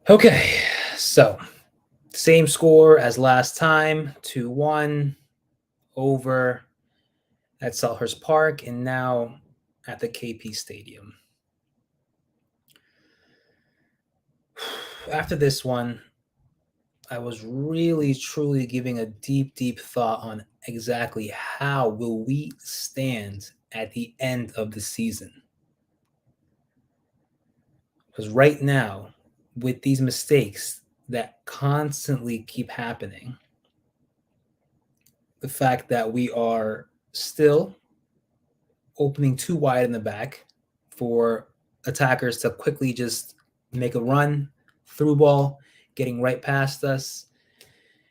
Okay, so same score as last time, 2-1 over at Selhurst Park and now at the KP Stadium. After this one, I was really truly giving a deep thought on exactly how will we stand at the end of the season. Because right now, with these mistakes that constantly keep happening, the fact that we are still opening too wide in the back for attackers to quickly just make a run, through ball, getting right past us.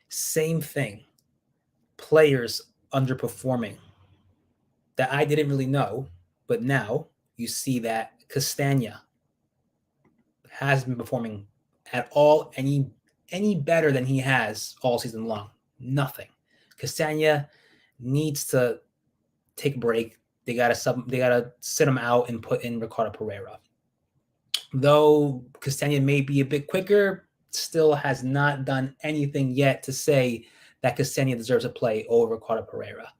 Same thing. Players underperforming that I didn't really know, but now you see that Castagna hasn't been performing at all any better than he has all season long. Nothing. Castagna needs to take a break. They gotta sit him out and put in Ricardo Pereira. Though Castagna may be a bit quicker, still has not done anything yet to say that Castagna deserves a play over Ricardo Pereira.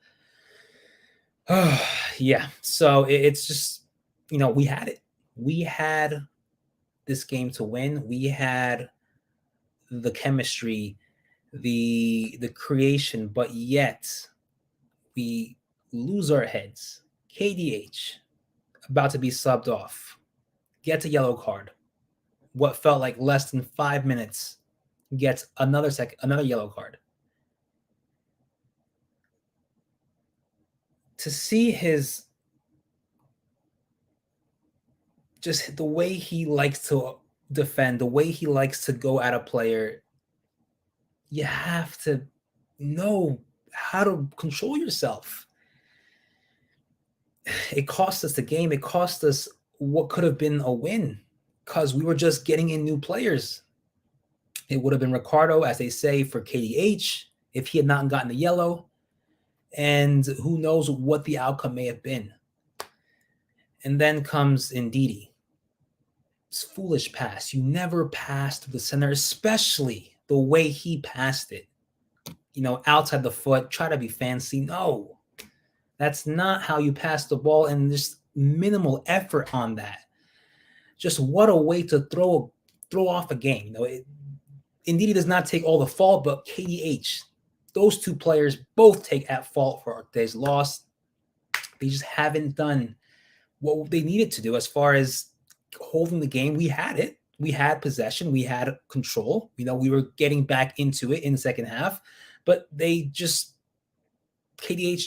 Yeah, so it's just, we had it. We had this game to win. We had the chemistry, the creation, but yet we lose our heads. KDH about to be subbed off, gets a yellow card. What felt like less than 5 minutes, gets another yellow card. To see his just the way he likes to defend, the way he likes to go at a player, you have to know how to control yourself. It cost us the game. It cost us what could have been a win because we were just getting in new players. It would have been Ricardo, as they say, for KDH if he had not gotten the yellow. And who knows what the outcome may have been. And then comes Ndidi. It's foolish pass. You never pass to the center, especially the way he passed it. Outside the foot, try to be fancy. No, that's not how you pass the ball, and just minimal effort on that. Just what a way to throw off a game. Ndidi does not take all the fault, but KDH, those two players both take at fault for today's loss. They just haven't done what they needed to do as far as holding the game. We had it. We had possession. We had control. We were getting back into it in the second half, but KDH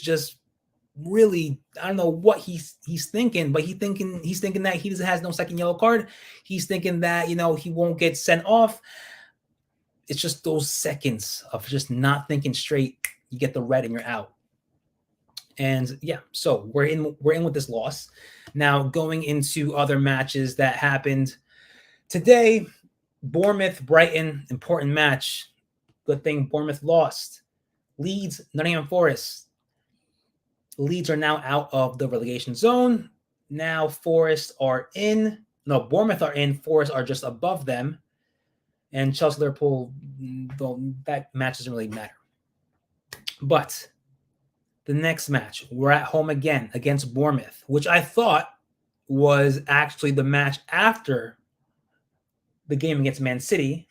just really, I don't know what he's thinking, but he's thinking that he has no second yellow card. He's thinking that, he won't get sent off. It's just those seconds of just not thinking straight. You get the red and you're out. And yeah, so we're in with this loss. Now going into other matches that happened today, Bournemouth, Brighton, important match. Good thing Bournemouth lost. Leeds, Nottingham Forest. Leeds are now out of the relegation zone. Now Bournemouth are in. Forest are just above them. And Chelsea, Liverpool, that match doesn't really matter. But the next match, we're at home again against Bournemouth, which I thought was actually the match after the game against Man City,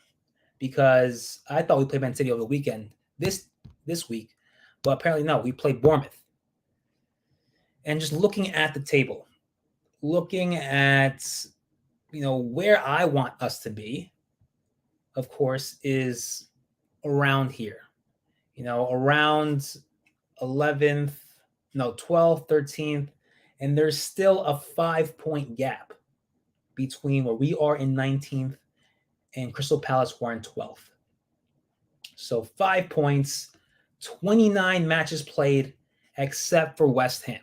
because I thought we played Man City over the weekend this week, but apparently no, we played Bournemouth. And just looking at the table, looking at where I want us to be, of course, is around here, around 11th, 12th, 13th, and there's still a 5-point gap between where we are in 19th and Crystal Palace, who are in 12th. So 5 points, 29 matches played, except for West Ham.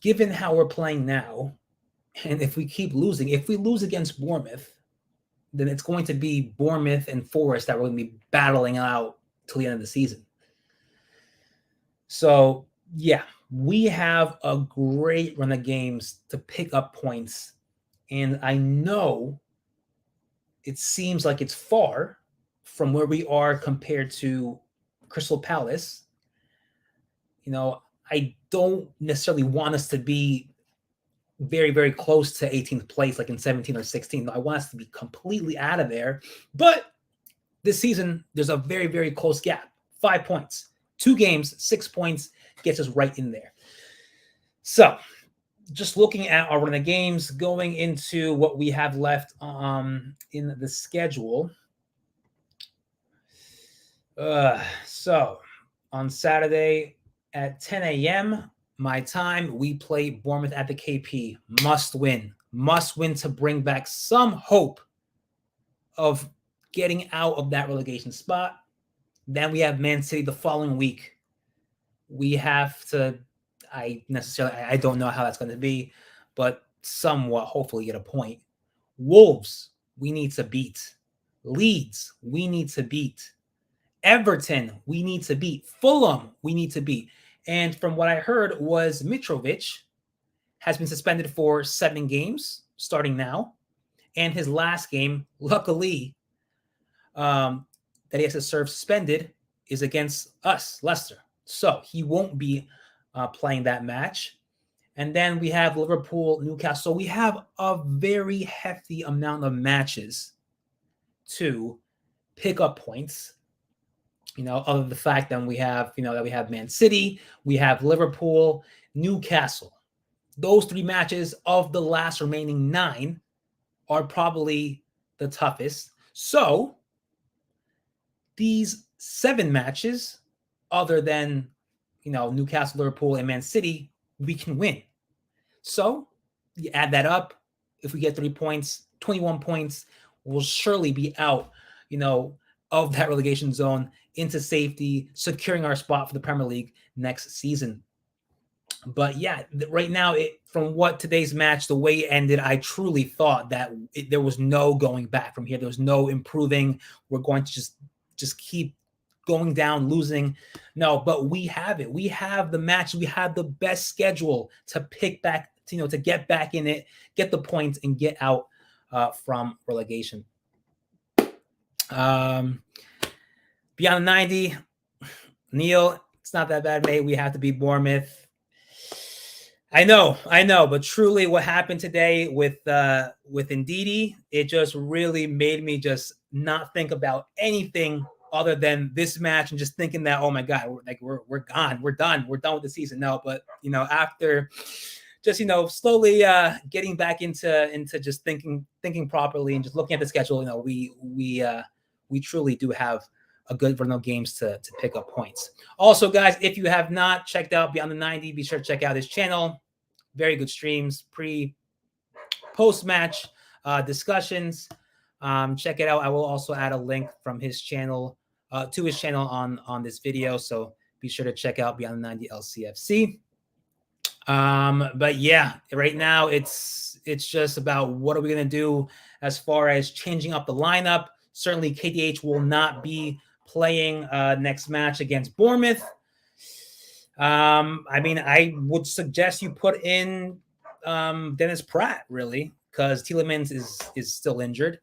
Given how we're playing now, and if we keep losing, if we lose against Bournemouth, then it's going to be Bournemouth and Forest that we're going to be battling out till the end of the season. So, yeah, we have a great run of games to pick up points And I know it seems like it's far from where we are compared to Crystal Palace. I don't necessarily want us to be very, very close to 18th place, like in 17 or 16. I want us to be completely out of there. But this season, there's a very, very close gap. 5 points. 2 games, 6 points gets us right in there. So just looking at our run of games, going into what we have left in the schedule. So on Saturday at 10 a.m. my time, we play Bournemouth at the KP. Must win to bring back some hope of getting out of that relegation spot. Then we have Man City the following week. We have to, I don't know how that's going to be, but somewhat hopefully get a point. Wolves, we need to beat. Leeds, we need to beat. Everton, we need to beat. Fulham, we need to beat. And from what I heard was Mitrovic has been suspended for 7 games starting now. And his last game, luckily, that he has to serve suspended is against us, Leicester. So he won't be playing that match. And then we have Liverpool, Newcastle. So we have a very hefty amount of matches to pick up points. Other than the fact that we have, that we have Man City, we have Liverpool, Newcastle. Those 3 matches of the last remaining 9 are probably the toughest. So these 7 matches, other than, Newcastle, Liverpool, and Man City, we can win. So you add that up. If we get 3 points, 21 points, we'll surely be out, of that relegation zone into safety, securing our spot for the Premier League next season. But yeah, right now, from what today's match, the way it ended, I truly thought that there was no going back from here. There was no improving. We're going to just keep going down, losing. No, but we have it. We have the match. We have the best schedule to pick back, to get back in it, get the points, and get out from relegation. Beyond 90, Neil, it's not that bad, mate. We have to beat Bournemouth. I know, but truly what happened today with Ndidi, it just really made me just not think about anything other than this match and just thinking that, oh my God, we're gone. We're done with the season. No, but after just slowly getting back into just thinking properly and just looking at the schedule, we truly do have a good run of games to pick up points. Also, guys, if you have not checked out Beyond the 90, be sure to check out his channel. Very good streams, post-match discussions. Check it out. I will also add a link from his channel to his channel on this video. So be sure to check out Beyond the 90 LCFC. But yeah, right now it's just about what are we going to do as far as changing up the lineup. Certainly KDH will not be playing next match against Bournemouth. I would suggest you put in Dennis Pratt, really, because Tielemans is still injured.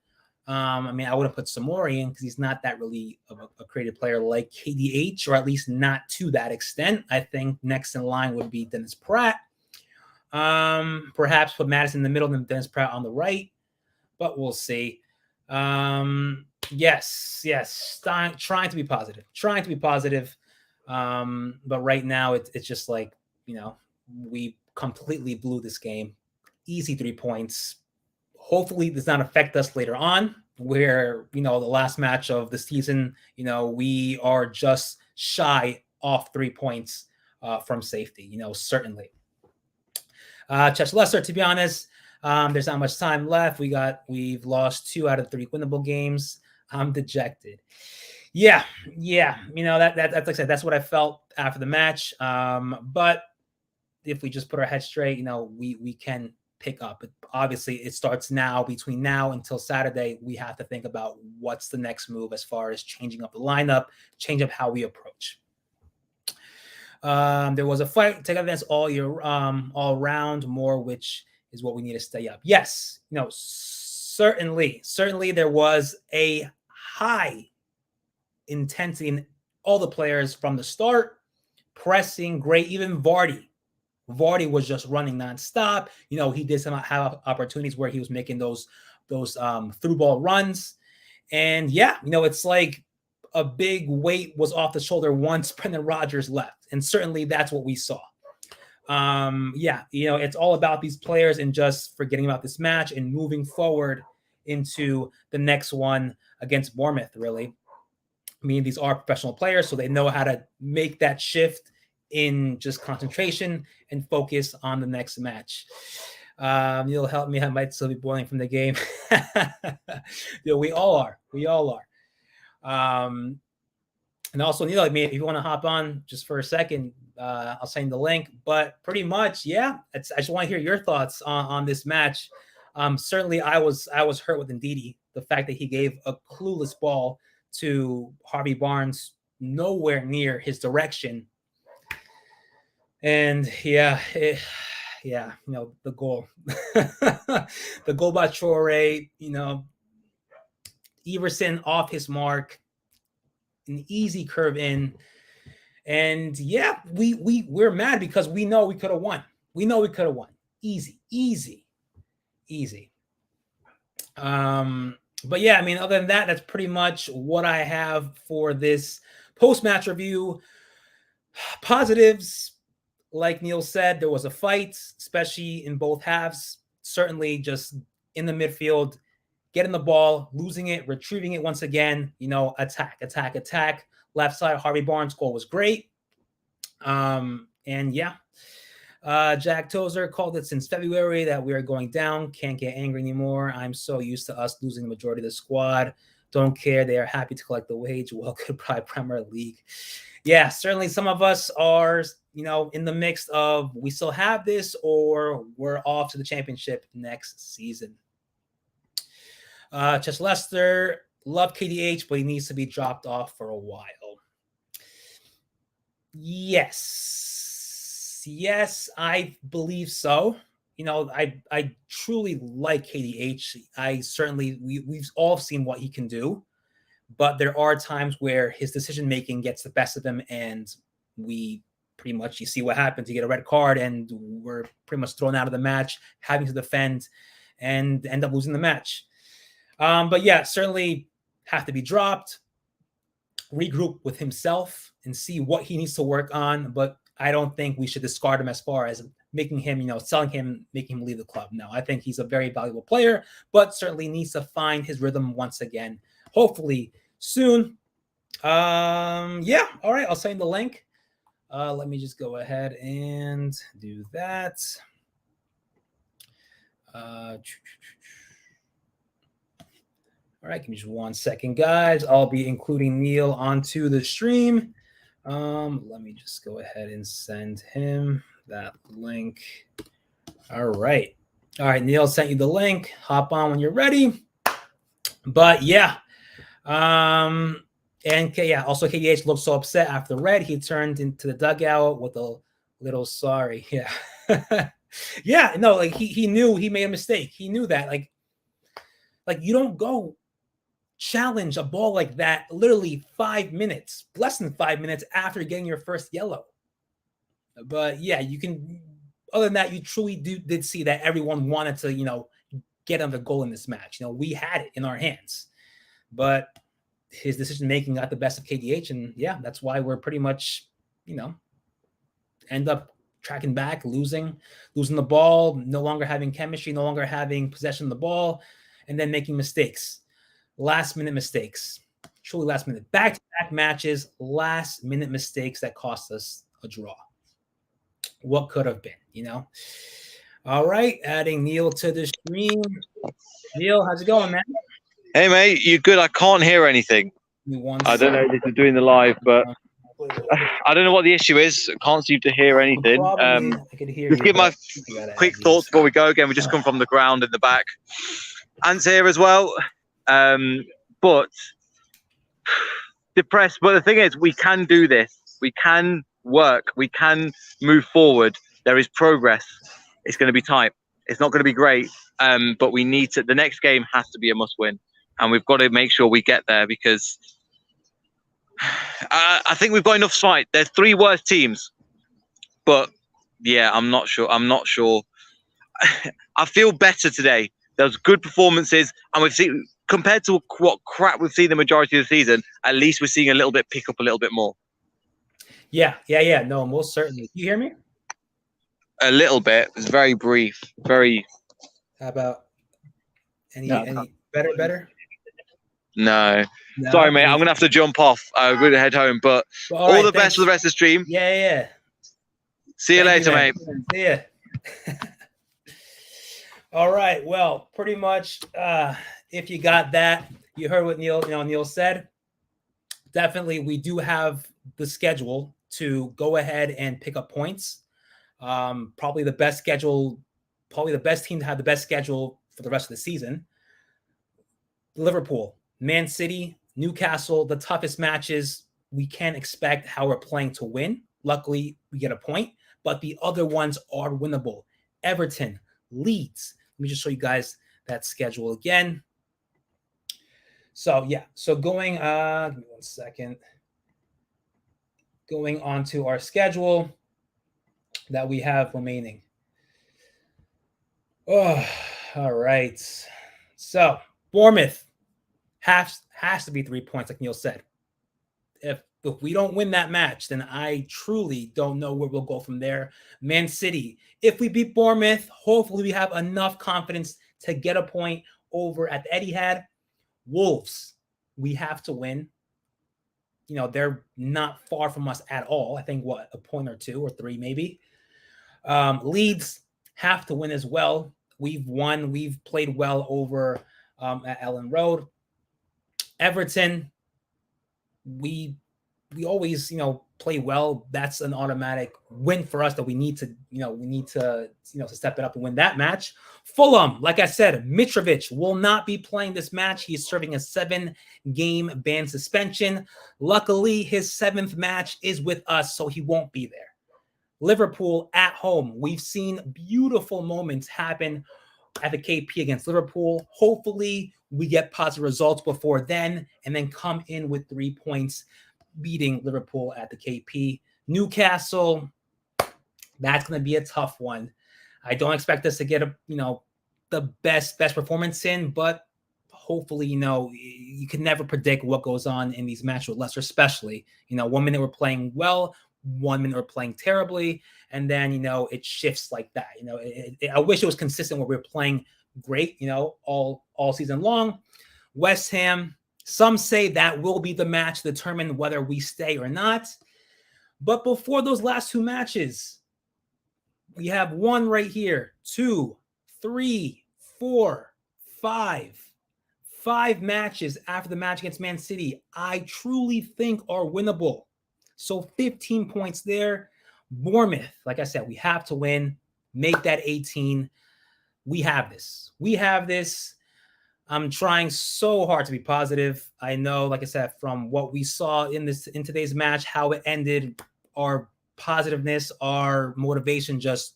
I wouldn't put Samori in because he's not that really of a creative player like KDH, or at least not to that extent. I think next in line would be Dennis Pratt. Perhaps put Maddison in the middle and Dennis Pratt on the right, but we'll see. Yes. Trying to be positive. But right now it's just like, we completely blew this game. Easy 3 points. Hopefully this does not affect us later on, where, the last match of the season, we are just shy off 3 points from safety, certainly. Chelsea Leicester, to be honest, there's not much time left. We've lost 2 out of 3 winnable games. I'm dejected. Yeah. That's like I said, that's what I felt after the match. But if we just put our heads straight, we can pick up. But obviously, it starts now. Between now until Saturday, we have to think about what's the next move as far as changing up the lineup, change up how we approach. There was a fight, take events all year, all round, more which is what we need to stay up. Yes, certainly there was a high intensity in all the players from the start, pressing great. Even Vardy was just running nonstop. He did some have opportunities where he was making those through ball runs. And yeah, it's like a big weight was off the shoulder once Brendan Rodgers left. And certainly that's what we saw. It's all about these players and just forgetting about this match and moving forward into the next one against Bournemouth, really. I mean, these are professional players, so they know how to make that shift in just concentration and focus on the next match. You'll help me. I might still be boiling from the game. We all are. And also, Neil, if you want to hop on just for a second, I'll send the link. But pretty much, yeah, I just want to hear your thoughts on this match. Certainly, I was hurt with Ndidi. The fact that he gave a clueless ball to Harvey Barnes, nowhere near his direction. And the goal, the goal by Traore, Everson off his mark, an easy curve in. And yeah, we're mad because we know we could have won. Easy. But yeah, I mean, other than that, that's pretty much what I have for this post-match review. Positives, like Neil said, there was a fight, especially in both halves. Certainly just in the midfield, getting the ball, losing it, retrieving it once again, attack. Left side, Harvey Barnes' goal was great. Jack Tozer called it since February that we are going down. Can't get angry anymore. I'm so used to us losing the majority of the squad. Don't care. They are happy to collect the wage. Well, goodbye, Premier League. Yeah, certainly some of us are, in the mix of we still have this or we're off to the championship next season. Leicester, love KDH, but he needs to be dropped off for a while. Yes, I believe so. I truly like KDH. We've all seen what he can do, but there are times where his decision-making gets the best of him, and you see what happens. You get a red card, and we're pretty much thrown out of the match, having to defend, and end up losing the match. But yeah, certainly have to be dropped, regroup with himself, and see what he needs to work on, but I don't think we should discard him as far as making him, selling him, making him leave the club. No, I think he's a very valuable player, but certainly needs to find his rhythm once again, hopefully soon. All right, I'll send the link. Let me just go ahead and do that. All right, give me just 1 second, guys. I'll be including Neil onto the stream. Let me just go ahead and send him that link. All right, Neil sent you the link. Hop on when you're ready. But yeah, also KDH looked so upset after red. He turned into the dugout with a little sorry. Yeah, he knew he made a mistake. He knew that, like you don't go challenge a ball like that literally 5 minutes, less than 5 minutes after getting your first yellow. But yeah, you can, other than that, you truly did see that everyone wanted to, get on the goal in this match. We had it in our hands, but his decision-making got the best of KDH. And yeah, that's why we're pretty much, end up tracking back, losing the ball, no longer having chemistry, no longer having possession of the ball, and then making mistakes. Last-minute mistakes, truly last-minute. Back-to-back matches, last-minute mistakes that cost us a draw. What could have been, All right, adding Neil to the stream. Neil, how's it going, man? Hey, mate, you good? I can't hear anything. I don't know if this is doing the live, but I don't know what the issue is. I can't seem to hear anything. I could hear just give my quick thoughts before we go. Again, we just come from the ground in the back. Ant's here as well. But depressed. But the thing is, we can do this. We can work. We can move forward. There is progress. It's going to be tight. It's not going to be great, but we need to. The next game has to be a must-win, and we've got to make sure we get there because I think we've got enough fight. There's 3 worst teams, but yeah, I'm not sure. I feel better today. There's good performances, and we've seen compared to what crap we've seen the majority of the season. At least we're seeing a little bit pick up a little bit more. Yeah. No, most certainly. You hear me? A little bit. It's very brief. Very. How about any better? No. Sorry, mate. I'm gonna have to jump off. I'm gonna head home. But all the best for the rest of the stream. Yeah. See you later, mate. See ya. All right. Well, pretty much. If you got that, you heard what Neil said. Definitely, we do have the schedule to go ahead and pick up points. Probably the best team to have the best schedule for the rest of the season. Liverpool, Man City, Newcastle, the toughest matches. We can't expect how we're playing to win. Luckily, we get a point, but the other ones are winnable. Everton, Leeds. Let me just show you guys that schedule again. So going, give me 1 second. Going on to our schedule that we have remaining. Oh, all right. So Bournemouth has to be 3 points, like Neil said. If we don't win that match, then I truly don't know where we'll go from there. Man City, if we beat Bournemouth, hopefully we have enough confidence to get a point over at the Etihad. Wolves, we have to win. They're not far from us at all. I think, a point or 2 or 3 maybe. Leeds have to win as well. We've won. We've played well over at Ellen Road. Everton, we always, play well. That's an automatic win for us that we need to step it up and win that match. Fulham, like I said, Mitrovic will not be playing this match. He's serving a 7-game ban suspension. Luckily, his 7th match is with us, so he won't be there. Liverpool at home. We've seen beautiful moments happen at the KP against Liverpool. Hopefully, we get positive results before then and then come in with 3 points, beating Liverpool at the KP. Newcastle, that's going to be a tough one. I don't expect us to get the best performance in, but hopefully, you can never predict what goes on in these matches with Leicester, especially. 1 minute we're playing well, 1 minute we're playing terribly, and then it shifts like that. I wish it was consistent where we're playing great, all season long. West Ham, some say that will be the match to determine whether we stay or not. But before those last 2 matches, we have 1 right here, 2, 3, 4, 5. 5 matches after the match against Man City, I truly think are winnable. So 15 points there. Bournemouth, like I said, we have to win, make that 18. We have this. I'm trying so hard to be positive. I know, like I said, from what we saw in today's match, how it ended, our positiveness, our motivation just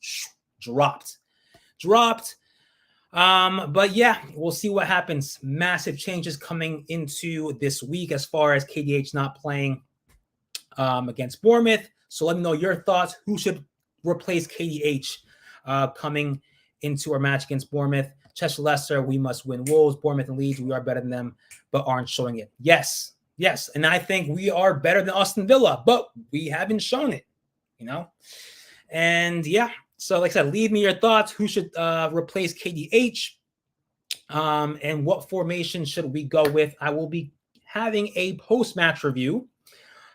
dropped. But yeah, we'll see what happens. Massive changes coming into this week as far as KDH not playing against Bournemouth. So let me know your thoughts. Who should replace KDH coming into our match against Bournemouth? Chester, Leicester, we must win. Wolves, Bournemouth, and Leeds, we are better than them, but aren't showing it. Yes. And I think we are better than Aston Villa, but we haven't shown it, And yeah, so like I said, leave me your thoughts. Who should replace KDH? And what formation should we go with? I will be having a post-match review.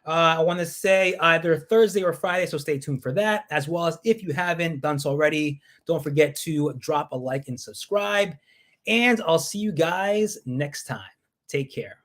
I want to say either Thursday or Friday, so stay tuned for that. As well as if you haven't done so already, don't forget to drop a like and subscribe. And I'll see you guys next time. Take care.